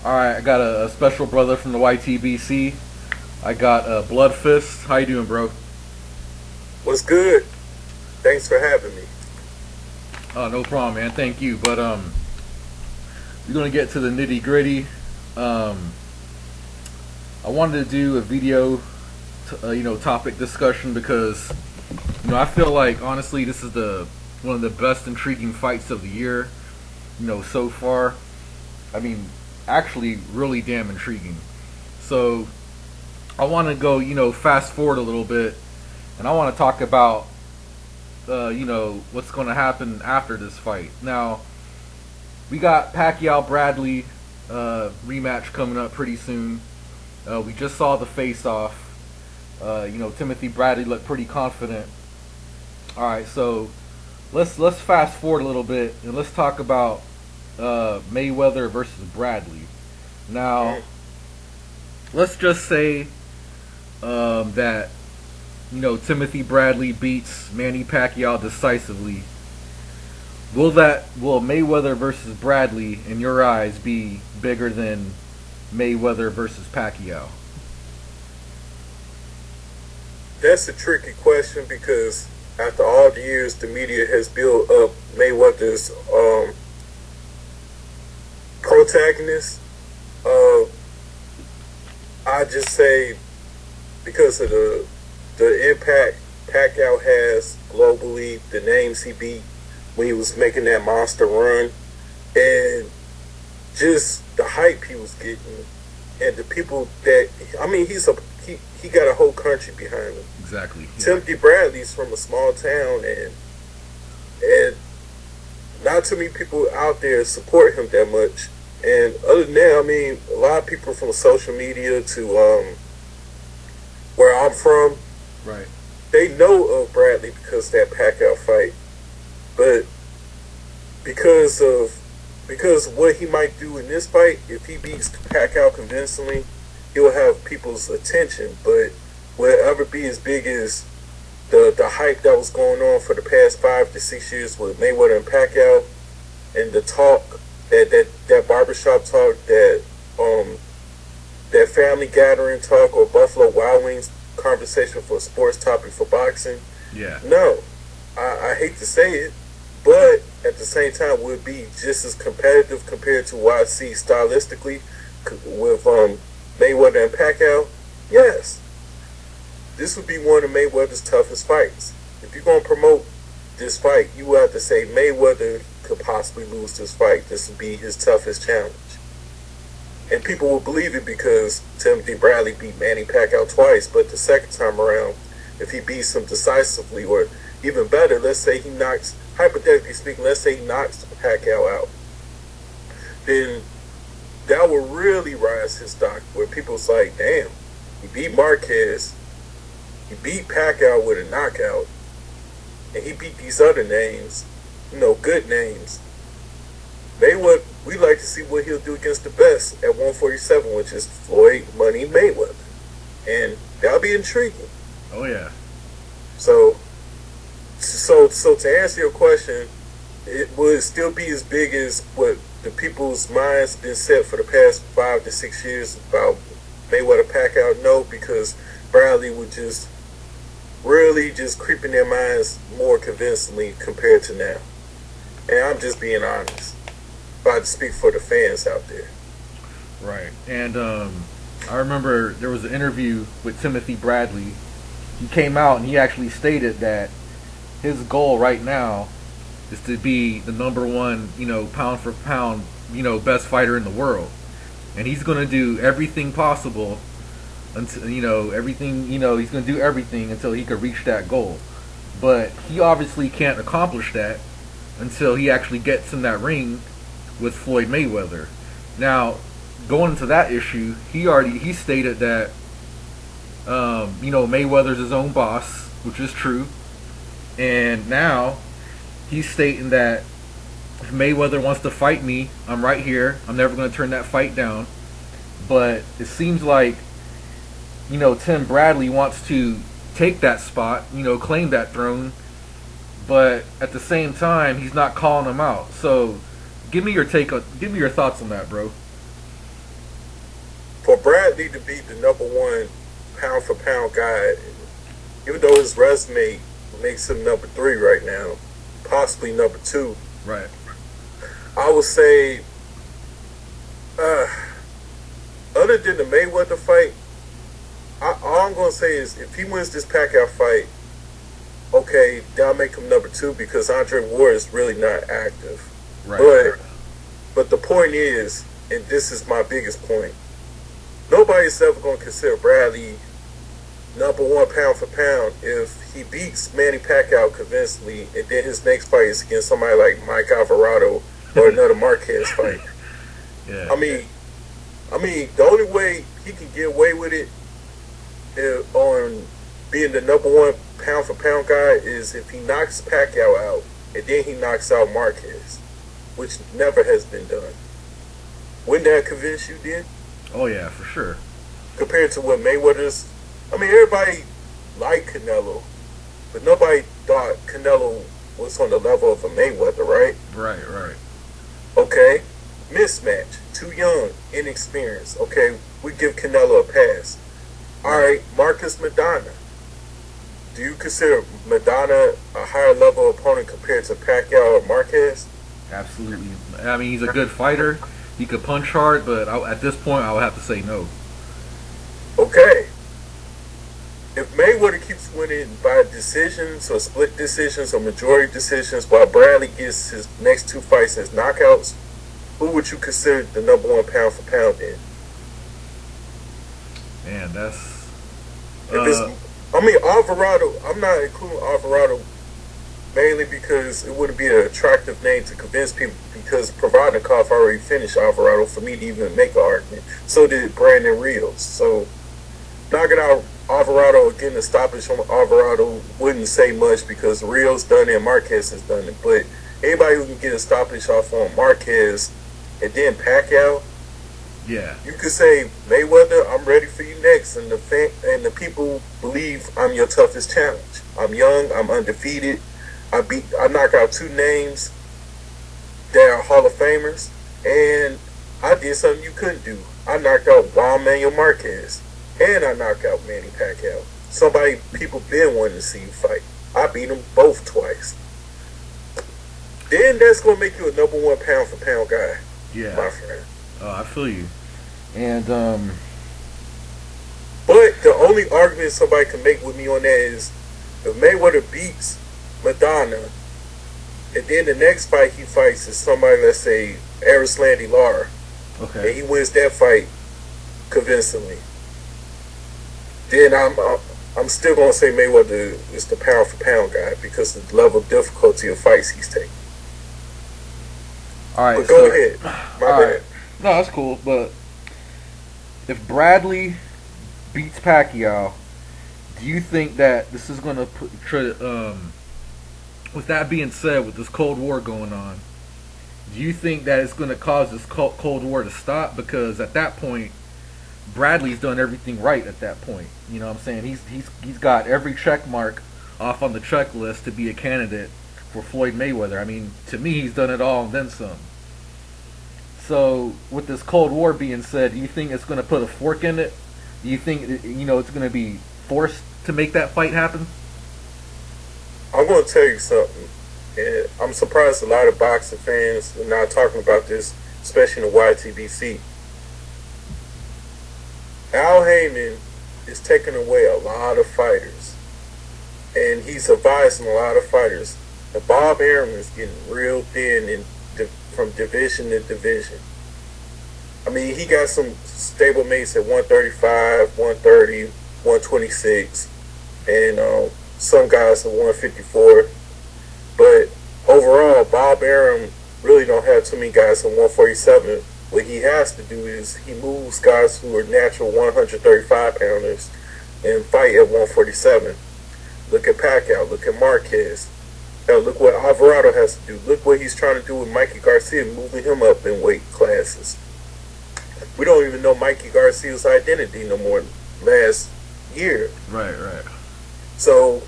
All right, I got a special brother from the YTBC. I got Blood Fist. How you doing, bro? What's good? Thanks for having me. No problem, man. Thank you. But we're gonna get to the nitty gritty. Um, I wanted to do a video, topic discussion because I feel like honestly this is the one of the best intriguing fights of the year. So far. I mean, actually, really damn intriguing. So I want to go, fast forward a little bit, and I want to talk about, what's going to happen after this fight. Now, we got Pacquiao Bradley rematch coming up pretty soon. We just saw the face-off. Timothy Bradley looked pretty confident. All right, so let's fast forward a little bit and let's talk about Mayweather versus Bradley. Now, let's just say that Timothy Bradley beats Manny Pacquiao decisively. Will Mayweather versus Bradley in your eyes be bigger than Mayweather versus Pacquiao? That's a tricky question because after all the years the media has built up Mayweather's protagonist, uh, I just say because of the impact Pacquiao has globally, the names he beat when he was making that monster run, and just the hype he was getting, and the people that he got a whole country behind him. Exactly. Yeah. Timothy Bradley's from a small town, and not too many people out there support him that much. And other than that, a lot of people from social media to where I'm from, Right. they know of Bradley because of that Pacquiao fight, but because what he might do in this fight, if he beats Pacquiao convincingly, he'll have people's attention. But will it ever be as big as the hype that was going on for the past 5 to 6 years with Mayweather and Pacquiao, and the talk that barbershop talk, that family gathering talk, or Buffalo Wild Wings conversation for a sports topic for boxing? Yeah. No, I hate to say it, but at the same time, would be just as competitive compared to what I see stylistically with Mayweather and Pacquiao. Yes, this would be one of Mayweather's toughest fights. If you're going to promote this fight, you would have to say Mayweather could possibly lose this fight. This would be his toughest challenge. And people will believe it because Timothy Bradley beat Manny Pacquiao twice, but the second time around, if he beats him decisively, or even better, let's say he knocks, hypothetically speaking, let's say he knocks Pacquiao out, then that will really rise his stock, where people's like, damn, he beat Marquez, he beat Pacquiao with a knockout, and he beat these other names, good names. We like to see what he'll do against the best at 147, which is Floyd Money Mayweather. And that'll be intriguing. Oh yeah. So to answer your question, it would still be as big as what the people's minds been set for the past 5 to 6 years about Mayweather Pacquiao. No, because Bradley would just really just creep in their minds more convincingly compared to now. And I'm just being honest. If I had to speak for the fans out there. Right. And I remember there was an interview with Timothy Bradley. He came out and he actually stated that his goal right now is to be the number one, pound for pound, best fighter in the world. And he's going to do everything possible until, he's going to do everything until he could reach that goal. But he obviously can't accomplish that until he actually gets in that ring with Floyd Mayweather. Now, going into that issue, he stated that Mayweather's his own boss, which is true. And now he's stating that if Mayweather wants to fight me, I'm right here. I'm never going to turn that fight down. But it seems like Tim Bradley wants to take that spot, claim that throne. But at the same time, he's not calling him out. So give me your thoughts on that, bro. need to be the number one pound for pound guy, even though his resume makes him number 3 right now, possibly number 2. Right. I would say, other than the Mayweather fight, all I'm gonna say is if he wins this Pacquiao fight, okay, that'll make him number 2 because Andre Ward is really not active. Right. But the point is, and this is my biggest point, nobody's ever gonna consider Bradley number 1 pound for pound if he beats Manny Pacquiao convincingly, and then his next fight is against somebody like Mike Alvarado or another Marquez fight. Yeah. I mean, the only way he can get away with it on being the number 1 pound for pound guy is if he knocks Pacquiao out and then he knocks out Marquez, which never has been done. Wouldn't that convince you then? Oh yeah, for sure. Compared to what Mayweather's, I mean, everybody liked Canelo, but nobody thought Canelo was on the level of a Mayweather, right? Right. Okay, mismatch, too young, inexperienced. Okay, we give Canelo a pass. All right, Marcus Maidana. Do you consider Maidana a higher level opponent compared to Pacquiao or Marquez? Absolutely. I mean, he's a good fighter. He could punch hard, but at this point, I would have to say no. Okay. If Mayweather keeps winning by decisions or split decisions or majority decisions while Bradley gets his next 2 fights as knockouts, who would you consider the number 1 pound for pound in? Man, that's... Alvarado, I'm not including Alvarado mainly because it wouldn't be an attractive name to convince people because Provodnikov already finished Alvarado for me to even make an argument. So did Brandon Rios. So knocking out Alvarado, getting a stoppage from Alvarado wouldn't say much because Rios done it and Marquez has done it. But anybody who can get a stoppage off on Marquez and then Pacquiao, yeah, you could say Mayweather, I'm ready for you next, and the people believe I'm your toughest challenge. I'm young, I'm undefeated. I knock out 2 names that are Hall of Famers, and I did something you couldn't do. I knocked out Juan Manuel Marquez, and I knocked out Manny Pacquiao. Somebody people been wanting to see you fight. I beat them both twice. Then that's gonna make you a number 1 pound for pound guy. Yeah, my friend. Oh, I feel you. And but the only argument somebody can make with me on that is if Mayweather beats Maidana, and then the next fight he fights is somebody, let's say Arislandi Lara, okay, and he wins that fight convincingly, then I'm still gonna say Mayweather is the pound for pound guy because of the level of difficulty of fights he's taking. All right, but go ahead. My bad. Right. No, that's cool. But if Bradley beats Pacquiao, do you think that this is going to with that being said, with this Cold War going on, do you think that it's going to cause this Cold War to stop? Because at that point, Bradley's done everything right at that point. You know what I'm saying? He's got every check mark off on the checklist to be a candidate for Floyd Mayweather. I mean, to me, he's done it all and then some. So, with this Cold War being said, do you think it's going to put a fork in it? Do you think, it's going to be forced to make that fight happen? I'm going to tell you something. And I'm surprised a lot of boxing fans are not talking about this, especially in the YTBC. Al Heyman is taking away a lot of fighters. And he's advising a lot of fighters. And Bob Arum is getting real thin from division to division. I mean, he got some stable mates at 135, 130, 126, and some guys at 154. But overall, Bob Arum really don't have too many guys at 147. What he has to do is he moves guys who are natural 135 pounders and fight at 147. Look at Pacquiao, look at Marquez. Now look what Alvarado has to do. Look what he's trying to do with Mikey Garcia, moving him up in weight classes. We don't even know Mikey Garcia's identity no more last year. Right. So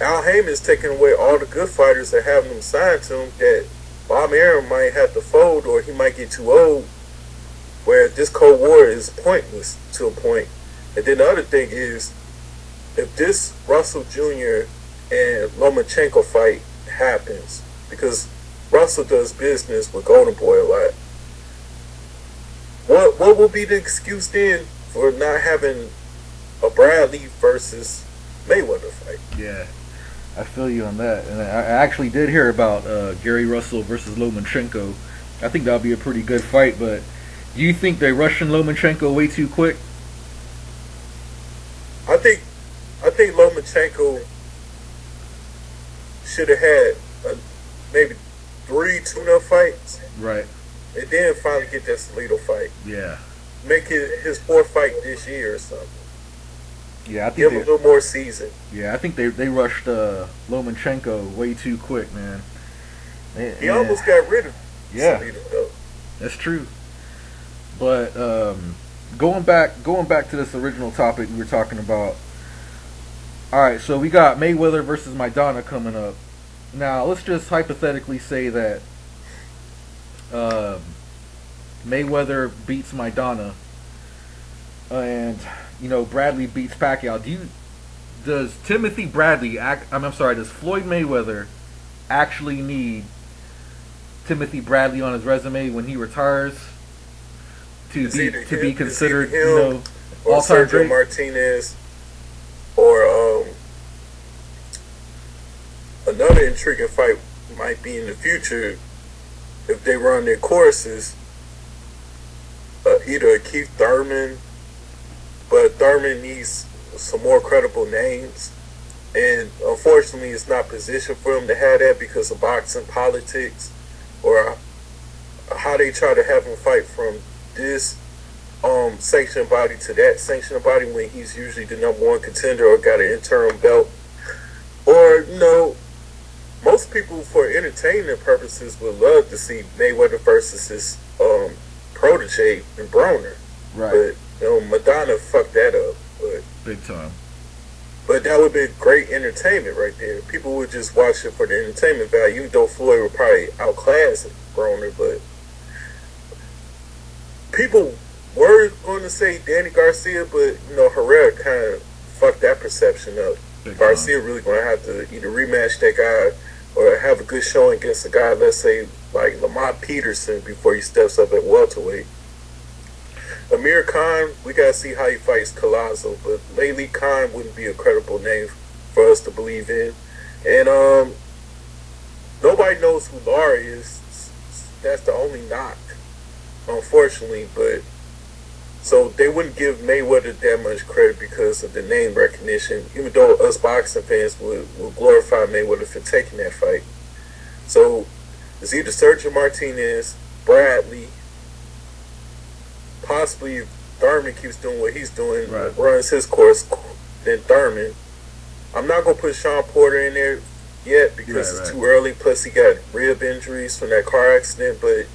Al Heyman's taking away all the good fighters that have them signed to him that Bob Arum might have to fold or he might get too old where this Cold War is pointless to a point. And then the other thing is, if this Russell Jr. and Lomachenko fight happens, because Russell does business with Golden Boy a lot, what will be the excuse then for not having a Bradley versus Mayweather fight? Yeah, I feel you on that. And I actually did hear about Gary Russell versus Lomachenko. I think that'll be a pretty good fight, but do you think they're rushing Lomachenko way too quick? I think Lomachenko should have had maybe 3 tune-up fights. Right. And then finally get that Salido fight. Yeah. Make it his 4th fight this year or something. Yeah, I think give him a little more season. Yeah, I think they rushed Lomachenko way too quick, man. He almost got rid of Salido, though. That's true. But going back to this original topic we were talking about. All right, so we got Mayweather versus Maidana coming up. Now, let's just hypothetically say that Mayweather beats Maidana, and Bradley beats Pacquiao. Does Timothy Bradley does Floyd Mayweather actually need Timothy Bradley on his resume when he retires to be considered all-time great? Martinez, or another intriguing fight might be in the future if they run their courses. Either Keith Thurman, but Thurman needs some more credible names, and unfortunately it's not positioned for him to have that because of boxing politics, or how they try to have him fight from this sanctioned body to that sanctioned body when he's usually the #1 contender or got an interim belt. Or most people for entertainment purposes would love to see Mayweather versus his protege in Broner. Right. But Madonna fucked that up. But big time. But that would be great entertainment right there. People would just watch it for the entertainment value, even though Floyd would probably outclass Broner. But people were going to say Danny Garcia, but Herrera kind of fucked that perception up. Garcia really going to have to either rematch that guy or have a good showing against a guy, let's say, like Lamont Peterson before he steps up at welterweight. Amir Khan, we got to see how he fights Collazo, but lately Khan wouldn't be a credible name for us to believe in. And nobody knows who Lara is. That's the only knock, unfortunately. But so they wouldn't give Mayweather that much credit because of the name recognition, even though us boxing fans would glorify Mayweather for taking that fight. So it's either Sergio Martinez, Bradley, possibly if Thurman keeps doing what he's doing, right, runs his course, then Thurman. I'm not going to put Sean Porter in there yet because it's too early. Plus, he got rib injuries from that car accident. But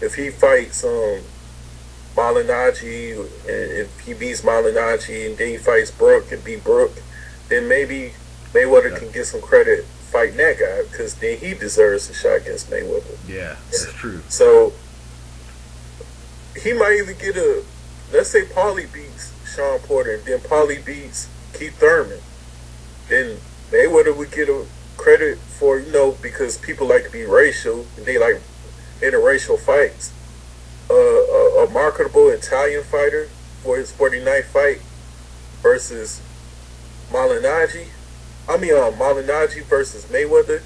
if he fights Malignaggi, and if he beats Malignaggi and then he fights Brook and beat Brook, then maybe Mayweather can get some credit fighting that guy because then he deserves a shot against Mayweather. Yeah, that's true. So he might even get let's say Paulie beats Sean Porter and then Paulie beats Keith Thurman. Then Mayweather would get a credit for, because people like to be racial and they like interracial fights. A marketable Italian fighter for his 49th fight versus Malignaggi. Malignaggi versus Mayweather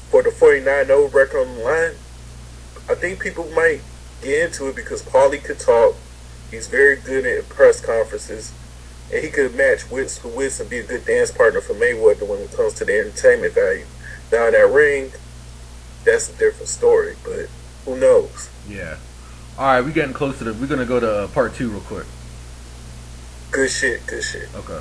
for the 49-0 record on the line. I think people might get into it because Paulie could talk. He's very good at press conferences, and he could match wits for wits and be a good dance partner for Mayweather when it comes to the entertainment value. Now in that ring, that's a different story, but who knows? Yeah. All right, we're getting close to we're going to go to part 2 real quick. Good shit. Okay.